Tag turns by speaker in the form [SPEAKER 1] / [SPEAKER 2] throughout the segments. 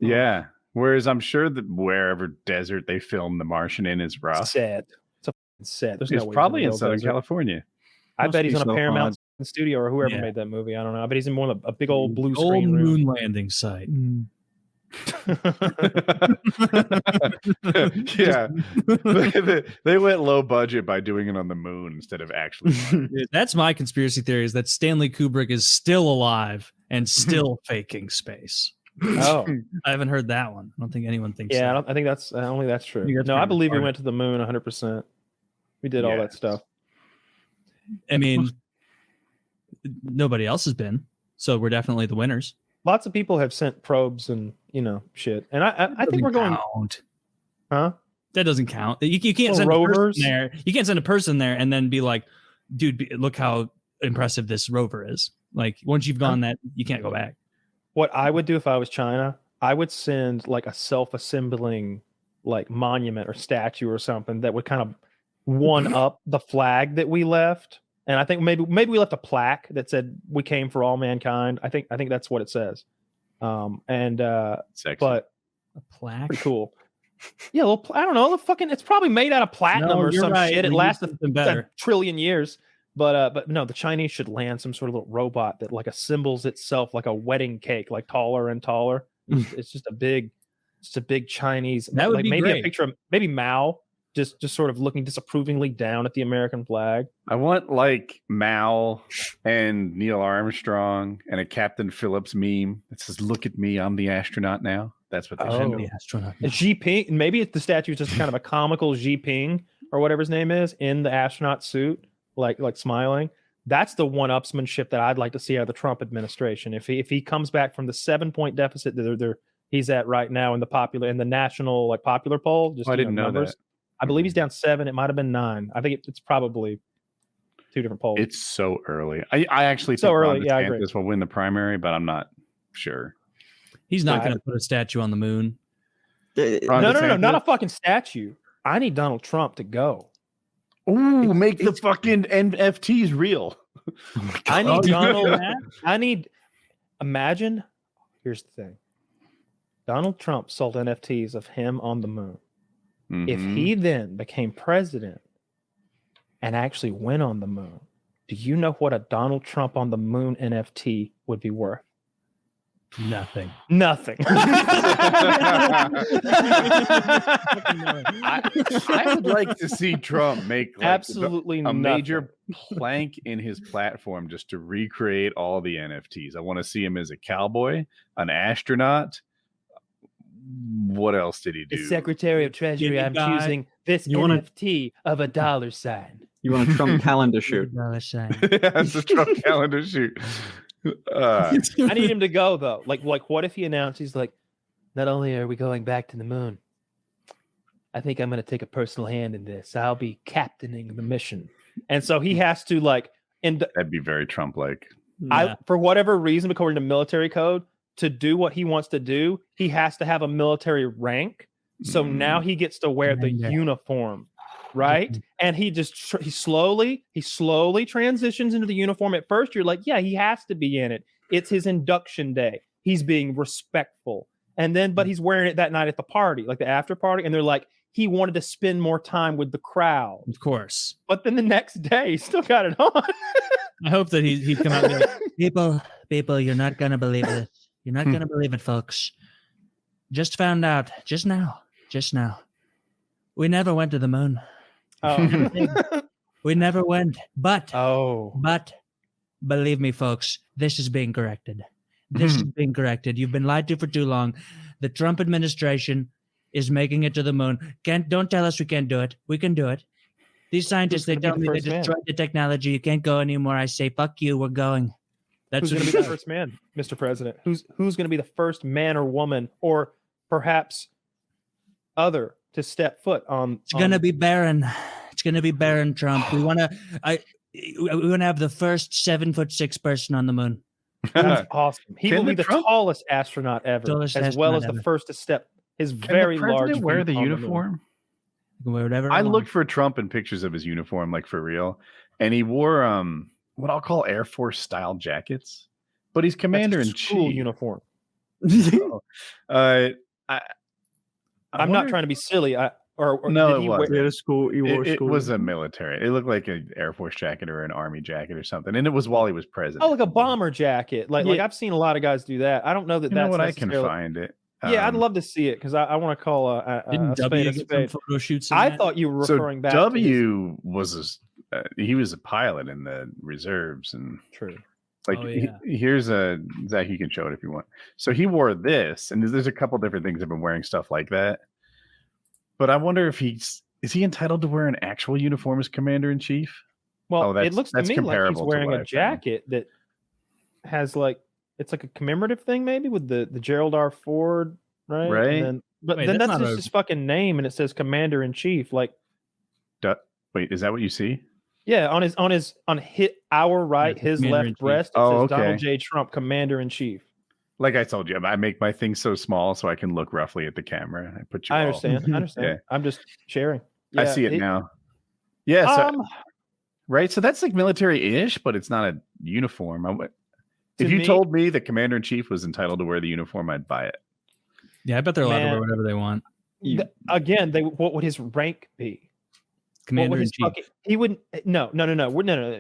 [SPEAKER 1] Yeah. Whereas I'm sure that wherever desert they filmed The Martian in is rough.
[SPEAKER 2] Sad. It's a sad. There's
[SPEAKER 1] It's
[SPEAKER 2] no way
[SPEAKER 1] probably
[SPEAKER 2] he's
[SPEAKER 1] in
[SPEAKER 2] real
[SPEAKER 1] Southern
[SPEAKER 2] desert.
[SPEAKER 1] California.
[SPEAKER 2] I
[SPEAKER 3] Must
[SPEAKER 2] bet
[SPEAKER 3] be
[SPEAKER 2] he's on a
[SPEAKER 3] so
[SPEAKER 2] Paramount
[SPEAKER 3] hot.
[SPEAKER 2] studio or whoever
[SPEAKER 4] Yeah.
[SPEAKER 2] made that movie. I don't know. I bet he's in more of a big old blue
[SPEAKER 4] Old
[SPEAKER 2] screen room.
[SPEAKER 4] moon landing site.
[SPEAKER 1] Yeah. They went low budget by doing it on the moon instead of actually.
[SPEAKER 4] That's my conspiracy theory, is that Stanley Kubrick is still alive and still faking space.
[SPEAKER 2] Oh,
[SPEAKER 4] I haven't heard that one. I don't think anyone thinks
[SPEAKER 2] yeah.
[SPEAKER 4] that.
[SPEAKER 2] I think that's only that's true.
[SPEAKER 4] think that's
[SPEAKER 2] No, I
[SPEAKER 4] pretty
[SPEAKER 2] believe we
[SPEAKER 4] retarded.
[SPEAKER 2] went to the moon 100%. We did all that
[SPEAKER 1] Yes.
[SPEAKER 2] stuff.
[SPEAKER 4] I mean, nobody else has been, so we're definitely the winners.
[SPEAKER 2] Lots of people have sent probes and shit. And I think we're going.
[SPEAKER 4] Count.
[SPEAKER 2] Huh?
[SPEAKER 4] That doesn't count. You can't
[SPEAKER 2] Or
[SPEAKER 4] send a
[SPEAKER 2] rovers?
[SPEAKER 4] person there. You can't send a person there and then be like, dude, look how impressive this rover is. Like, once you've gone that, you can't go back.
[SPEAKER 2] What I would do if I was China, I would send like a self-assembling like monument or statue or something that would kind of one up the flag that we left. And I think maybe we left a plaque that said we came for all mankind. I think that's what it says.
[SPEAKER 1] Sexy.
[SPEAKER 2] But
[SPEAKER 4] A plaque.
[SPEAKER 2] pretty cool. Yeah, I don't know. It's probably made out of platinum
[SPEAKER 4] No,
[SPEAKER 2] or
[SPEAKER 4] you're
[SPEAKER 2] some
[SPEAKER 4] right.
[SPEAKER 2] shit. It
[SPEAKER 4] We need
[SPEAKER 2] lasted
[SPEAKER 4] something
[SPEAKER 2] a
[SPEAKER 4] better.
[SPEAKER 2] trillion years. But no, the Chinese should land some sort of little robot that like assembles itself like a wedding cake, like taller and taller. It's just a big Chinese.
[SPEAKER 4] That would
[SPEAKER 2] like
[SPEAKER 4] be
[SPEAKER 2] maybe
[SPEAKER 4] great.
[SPEAKER 2] a picture of maybe Mao just sort of looking disapprovingly down at the American flag.
[SPEAKER 1] I want like Mao and Neil Armstrong and a Captain Phillips meme that says, "Look at me, I'm the astronaut now." That's what they should
[SPEAKER 2] Oh.
[SPEAKER 1] do.
[SPEAKER 4] The astronaut.
[SPEAKER 2] Xi Ping, maybe the statue is just kind of a comical Xi Ping or whatever his name is in the astronaut suit, like smiling. That's the one-upsmanship that I'd like to see out of the Trump administration. If he comes back from the 7-point deficit that he's at right now in the national like popular poll, just
[SPEAKER 1] I didn't know
[SPEAKER 2] numbers.
[SPEAKER 1] that.
[SPEAKER 2] I believe he's down 7. It might have been 9. I think it's probably 2 different polls.
[SPEAKER 1] It's so early. I actually
[SPEAKER 2] So
[SPEAKER 1] think
[SPEAKER 2] early,
[SPEAKER 1] Ron
[SPEAKER 2] yeah, I agree.
[SPEAKER 1] DeSantis will win the primary, but I'm not sure.
[SPEAKER 4] He's not
[SPEAKER 2] Yeah,
[SPEAKER 4] going to put a statue on the moon.
[SPEAKER 1] Ron
[SPEAKER 2] no,
[SPEAKER 1] DeSantis?
[SPEAKER 2] not a fucking statue. I need Donald Trump to go.
[SPEAKER 1] Ooh, make the fucking NFTs real.
[SPEAKER 2] I need
[SPEAKER 4] Oh, you
[SPEAKER 2] Donald.
[SPEAKER 4] do
[SPEAKER 2] Imagine. Here's the thing. Donald Trump sold NFTs of him on the moon. If
[SPEAKER 1] Mhm.
[SPEAKER 2] he then became president and actually went on the moon, do you know what a Donald Trump on the moon NFT would be worth?
[SPEAKER 4] Nothing.
[SPEAKER 2] Nothing.
[SPEAKER 1] I would like to see Trump make like,
[SPEAKER 2] Absolutely
[SPEAKER 1] a
[SPEAKER 2] nothing.
[SPEAKER 1] major plank in his platform just to recreate all the NFTs. I want to see him as a cowboy, an astronaut. What else did he do?
[SPEAKER 2] The Secretary of Treasury,
[SPEAKER 4] Skinny
[SPEAKER 2] I'm
[SPEAKER 4] guy.
[SPEAKER 2] choosing this
[SPEAKER 3] You wanna-
[SPEAKER 2] NFT of $1 sign.
[SPEAKER 3] You want a Trump calendar shoot?
[SPEAKER 1] That's a Trump calendar shoot.
[SPEAKER 2] I need him to go though. Like what if he announced he's like, not only are we going back to the moon, I think I'm going to take a personal hand in this. I'll be captaining the mission. And so he has to like, and
[SPEAKER 1] That'd be very Trump-like.
[SPEAKER 4] Yeah.
[SPEAKER 2] for whatever reason, according to military code, to do what he wants to do, he has to have a military rank. So now he gets to wear the
[SPEAKER 4] Yeah.
[SPEAKER 2] uniform, right? And he just he slowly transitions into the uniform. At first, you're like, yeah, he has to be in it. It's his induction day. He's being respectful. And then, but he's wearing it that night at the party, like the after party. And they're like, he wanted to spend more time with the crowd.
[SPEAKER 4] Of course.
[SPEAKER 2] But then the next day, he still got it on.
[SPEAKER 4] I hope that he'd come out and be like, people, you're not going to believe it. You're not going to believe it, folks. Just found out just now. We never went to the moon.
[SPEAKER 2] Oh.
[SPEAKER 4] We never went. But
[SPEAKER 2] Oh.
[SPEAKER 4] believe me, folks, this is being corrected. This is being corrected. You've been lied to for too long. The Trump administration is making it to the moon. Don't tell us we can't do it. We can do it. These scientists, they
[SPEAKER 2] Who's gonna
[SPEAKER 4] tell
[SPEAKER 2] be the
[SPEAKER 4] me they
[SPEAKER 2] first man?
[SPEAKER 4] destroyed the technology. You can't go anymore. I say, fuck you. We're going. That's
[SPEAKER 2] Who's going
[SPEAKER 4] what
[SPEAKER 2] to
[SPEAKER 4] he
[SPEAKER 2] be the
[SPEAKER 4] does.
[SPEAKER 2] first man, Mr. President? Who's going to be the first man or woman, or perhaps other, to step foot on?
[SPEAKER 4] It's gonna be Barron. It's gonna be Barron Trump. We wanna have the first 7'6" person on the moon.
[SPEAKER 2] That's awesome. He
[SPEAKER 1] Can
[SPEAKER 2] will be
[SPEAKER 1] the
[SPEAKER 2] the
[SPEAKER 1] Trump-
[SPEAKER 2] tallest astronaut ever,
[SPEAKER 4] Tallest
[SPEAKER 2] as well as
[SPEAKER 4] astronaut
[SPEAKER 2] the
[SPEAKER 4] ever.
[SPEAKER 2] first to step his
[SPEAKER 1] Can
[SPEAKER 2] very
[SPEAKER 1] the president
[SPEAKER 2] large.
[SPEAKER 1] wear
[SPEAKER 2] feet
[SPEAKER 1] the
[SPEAKER 2] on moon.
[SPEAKER 1] uniform?
[SPEAKER 4] You can wear whatever.
[SPEAKER 1] I
[SPEAKER 4] want.
[SPEAKER 1] looked for Trump in pictures of his uniform, like for real, and he wore what I'll call Air Force style jackets. But he's
[SPEAKER 2] That's
[SPEAKER 1] commander in
[SPEAKER 2] his school
[SPEAKER 1] chief.
[SPEAKER 2] uniform.
[SPEAKER 1] I
[SPEAKER 2] I'm not trying to be silly. Or
[SPEAKER 1] No,
[SPEAKER 2] did
[SPEAKER 1] it
[SPEAKER 2] he
[SPEAKER 1] wasn't.
[SPEAKER 2] wear?
[SPEAKER 3] He wore
[SPEAKER 1] It
[SPEAKER 3] school.
[SPEAKER 1] was a military. It looked like an Air Force jacket or an Army jacket or something, and it was while he was president.
[SPEAKER 2] Oh, like a bomber jacket. Like I've seen a lot of guys do that. I don't know that
[SPEAKER 1] You know
[SPEAKER 2] that's
[SPEAKER 1] what? I can
[SPEAKER 2] necessarily.
[SPEAKER 1] find it.
[SPEAKER 2] Yeah, I'd love to see it because I want to call a
[SPEAKER 4] Didn't
[SPEAKER 2] spade
[SPEAKER 4] W
[SPEAKER 2] a
[SPEAKER 4] get some
[SPEAKER 2] spade.
[SPEAKER 4] photo shoots? In
[SPEAKER 2] I
[SPEAKER 4] that?
[SPEAKER 2] thought you were
[SPEAKER 1] So
[SPEAKER 2] referring back. to his...
[SPEAKER 1] W was he was a pilot in the reserves, and
[SPEAKER 2] True.
[SPEAKER 1] like here's a Zach. You can show it if you want. So he wore this, and there's a couple different things I've been wearing stuff like that. But I wonder if is he entitled to wear an actual uniform as commander in chief?
[SPEAKER 2] Well, it looks to me like he's wearing a
[SPEAKER 1] life,
[SPEAKER 2] jacket that has like it's like a commemorative thing, maybe with the Gerald R. Ford, right?
[SPEAKER 1] Right.
[SPEAKER 2] And then, but
[SPEAKER 4] Wait,
[SPEAKER 2] then
[SPEAKER 4] that's
[SPEAKER 2] that's
[SPEAKER 4] not
[SPEAKER 2] just his fucking name, and it says commander in chief. Like,
[SPEAKER 1] wait, is that what you see?
[SPEAKER 2] yeah, on our right,
[SPEAKER 4] Yeah,
[SPEAKER 2] his
[SPEAKER 4] commander in
[SPEAKER 2] left
[SPEAKER 4] chief.
[SPEAKER 2] breast, it
[SPEAKER 1] Oh,
[SPEAKER 2] says Donald
[SPEAKER 1] okay.
[SPEAKER 2] J. Trump, commander in chief.
[SPEAKER 1] Like I told you, I make my things so small so I can look roughly at the camera. I put you.
[SPEAKER 2] I
[SPEAKER 1] all-
[SPEAKER 2] understand. I understand.
[SPEAKER 1] Yeah.
[SPEAKER 2] I'm just sharing.
[SPEAKER 1] I see it now. Yeah. So, right. So that's like military-ish, but it's not a uniform. If you told me the commander in chief was entitled to wear the uniform, I'd buy it.
[SPEAKER 4] Yeah, I bet they're allowed to wear whatever they want.
[SPEAKER 2] Again, what would his rank be?
[SPEAKER 4] Commander in chief.
[SPEAKER 2] He wouldn't. No.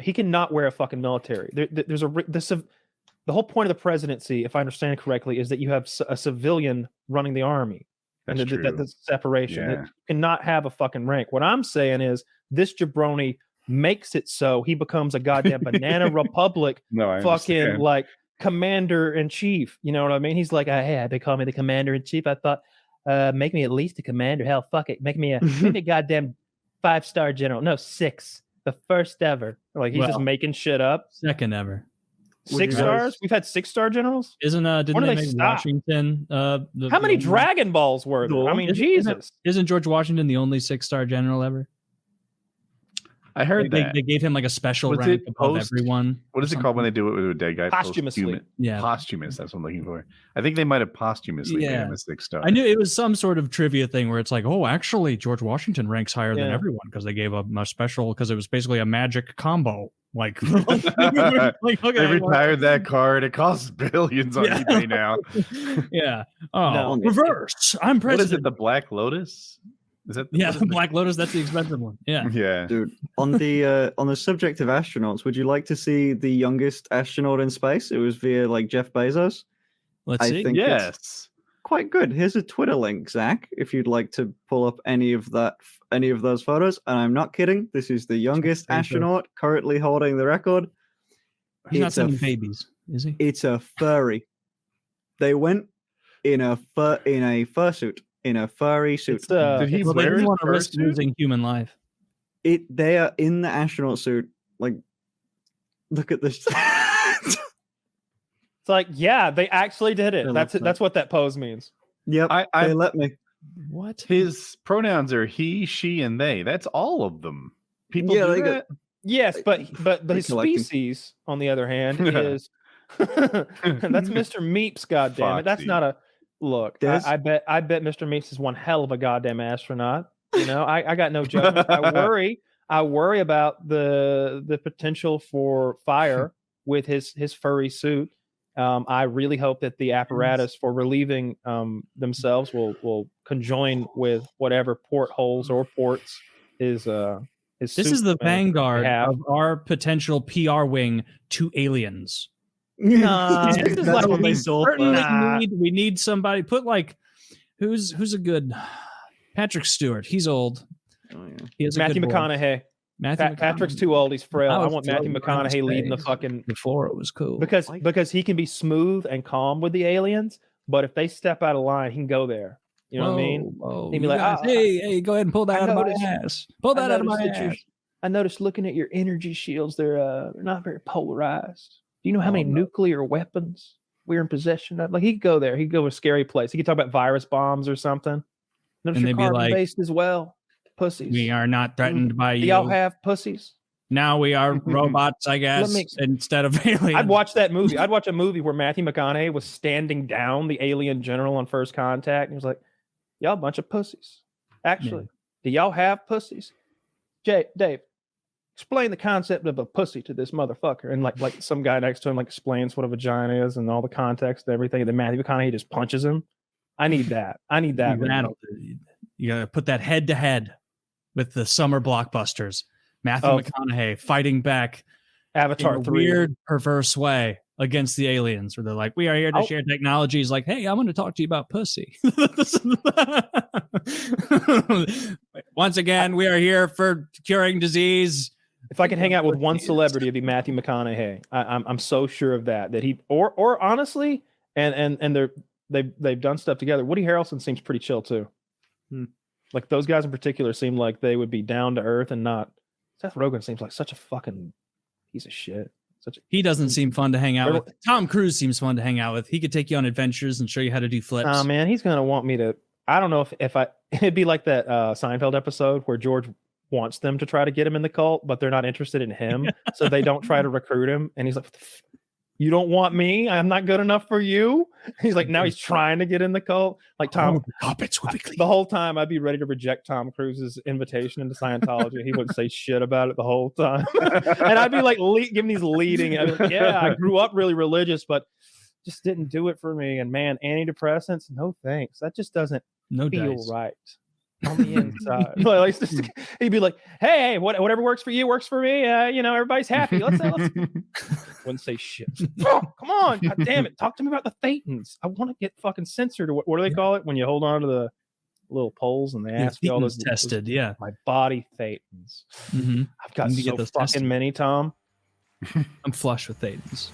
[SPEAKER 2] He cannot wear a fucking military. There's the whole point of the presidency, if I understand correctly, is that you have a civilian running the army.
[SPEAKER 1] That's true.
[SPEAKER 2] That's separation.
[SPEAKER 1] Yeah.
[SPEAKER 2] You cannot have a fucking rank. What I'm saying is this jabroni makes it so he becomes a goddamn banana republic fucking
[SPEAKER 1] understand.
[SPEAKER 2] like commander in chief. You know what I mean? He's like, hey, they call me the commander in chief. I thought, make me at least a commander. Hell, fuck it. Make me a goddamn 5-star general. No, 6. The first ever. Like he's just making shit up.
[SPEAKER 4] Second ever.
[SPEAKER 2] 6 stars? We've had 6-star generals?
[SPEAKER 4] Didn't they make Washington?
[SPEAKER 2] How many Dragon Balls were there? I mean, Jesus.
[SPEAKER 4] Isn't George Washington the only 6-star general ever?
[SPEAKER 1] I heard that.
[SPEAKER 4] They gave him like a special
[SPEAKER 1] Was
[SPEAKER 4] rank
[SPEAKER 1] it
[SPEAKER 4] above everyone.
[SPEAKER 1] What is it called when they do it with a dead guy?
[SPEAKER 2] Posthumously.
[SPEAKER 4] Yeah.
[SPEAKER 1] Posthumous. That's what I'm looking for. I think they might have posthumously made him a 6-star.
[SPEAKER 4] I knew it was some sort of trivia thing where it's like, oh, actually, George Washington ranks higher than everyone because they gave him a special because it was basically a magic combo. Like,
[SPEAKER 1] okay, they retired that card. It costs billions on eBay now.
[SPEAKER 4] Yeah. Oh, no, reverse. I'm president.
[SPEAKER 1] What is it? The Black Lotus? Is that
[SPEAKER 4] the Black Lotus? That's the expensive one. Yeah.
[SPEAKER 1] Yeah.
[SPEAKER 3] Dude, on the subject of astronauts, would you like to see the youngest astronaut in space? It was via like Jeff Bezos.
[SPEAKER 4] Let's see.
[SPEAKER 3] I think it's quite good. Here's a Twitter link, Zach, if you'd like to pull up any of those photos. And I'm not kidding. This is the youngest astronaut currently holding the record.
[SPEAKER 4] He's not sending babies, is he?
[SPEAKER 3] It's a furry. They went in a fursuit. In a furry suit.
[SPEAKER 1] Did he wear
[SPEAKER 4] they want to risk losing human life?
[SPEAKER 3] They are in the astronaut suit. Like, look at this.
[SPEAKER 2] It's like, yeah, they actually did it. That's what that pose means.
[SPEAKER 3] Yep, they let me.
[SPEAKER 4] What?
[SPEAKER 1] His pronouns are he, she, and they. That's all of them. People do that?
[SPEAKER 2] Yes, but his species, on the other hand, is that's Mr. Meeps. Goddamn it, that's not a. Look, I bet Mr. Meese is one hell of a goddamn astronaut. You know, I got no judgment. I worry about the potential for fire with his furry suit. I really hope that the apparatus for relieving themselves will conjoin with whatever portholes or ports his
[SPEAKER 4] This is the vanguard of our potential PR wing to aliens.
[SPEAKER 2] Nah, this is like
[SPEAKER 4] we certainly we need somebody. Put like who's a good Patrick Stewart. He's old.
[SPEAKER 3] Oh, yeah.
[SPEAKER 2] He has Matthew McConaughey. Patrick's too old. He's frail. I want Matthew McConaughey leading the fucking.
[SPEAKER 4] Before it was cool
[SPEAKER 2] because he can be smooth and calm with the aliens, but if they step out of line, he can go there. You know what I mean?
[SPEAKER 4] He'd be like, hey, go ahead and pull that out of my ass. Pull that out of my ass.
[SPEAKER 2] I noticed looking at your energy shields, they're not very polarized. Do you know how many nuclear weapons we're in possession of? Like, he could go there. He could go to a scary place. He could talk about virus bombs or something. Notice you're carbon-based as well. Pussies.
[SPEAKER 4] We are not threatened by you.
[SPEAKER 2] Do y'all have pussies?
[SPEAKER 4] Now we are robots, I guess, instead of aliens.
[SPEAKER 2] I'd watch that movie. I'd watch a movie where Matthew McConaughey was standing down the alien general on First Contact. And he was like, y'all a bunch of pussies. Actually, do y'all have pussies? Dave, explain the concept of a pussy to this motherfucker, and like some guy next to him like explains what a vagina is and all the context and everything, and then Matthew McConaughey just punches him. I need that. You
[SPEAKER 4] gotta put that head to head with the summer blockbusters. Matthew McConaughey fighting back
[SPEAKER 2] Avatar
[SPEAKER 4] in a
[SPEAKER 2] 3.
[SPEAKER 4] weird, perverse way against the aliens, where they're like, "We are here to share technology." He's like, "Hey, I'm going to talk to you about pussy." Once again, we are here for curing disease.
[SPEAKER 2] If I could hang out with one celebrity, it'd be Matthew McConaughey. I'm so sure of that he or honestly, and they've done stuff together. Woody Harrelson seems pretty chill too. Like those guys in particular seem like they would be down to earth and not. Seth Rogen seems like such a fucking piece of shit.
[SPEAKER 4] He doesn't seem fun to hang out with. Tom Cruise seems fun to hang out with. He could take you on adventures and show you how to do flips.
[SPEAKER 2] Oh man, he's gonna want me to. I don't know if I. It'd be like that Seinfeld episode where George wants them to try to get him in the cult, but they're not interested in him, so they don't try to recruit him. And he's like, "You don't want me? I'm not good enough for you." He's like, now he's trying to get in the cult. Like Tom, the whole time I'd be ready to reject Tom Cruise's invitation into Scientology. He wouldn't say shit about it the whole time, and I'd be like giving these leading. I'd be like, yeah, I grew up really religious, but just didn't do it for me. And man, antidepressants, no thanks. That just doesn't feel right on the inside. He'd be like, hey, whatever works for you works for me. Everybody's happy. Let's wouldn't say shit. Oh, come on, God damn it, talk to me about the thetans. I want to get fucking censored. What do they call it when you hold on to the little poles and they ask you all those
[SPEAKER 4] tested? My
[SPEAKER 2] body thetans. I've got so fucking many, Tom.
[SPEAKER 4] I'm flush with thetans.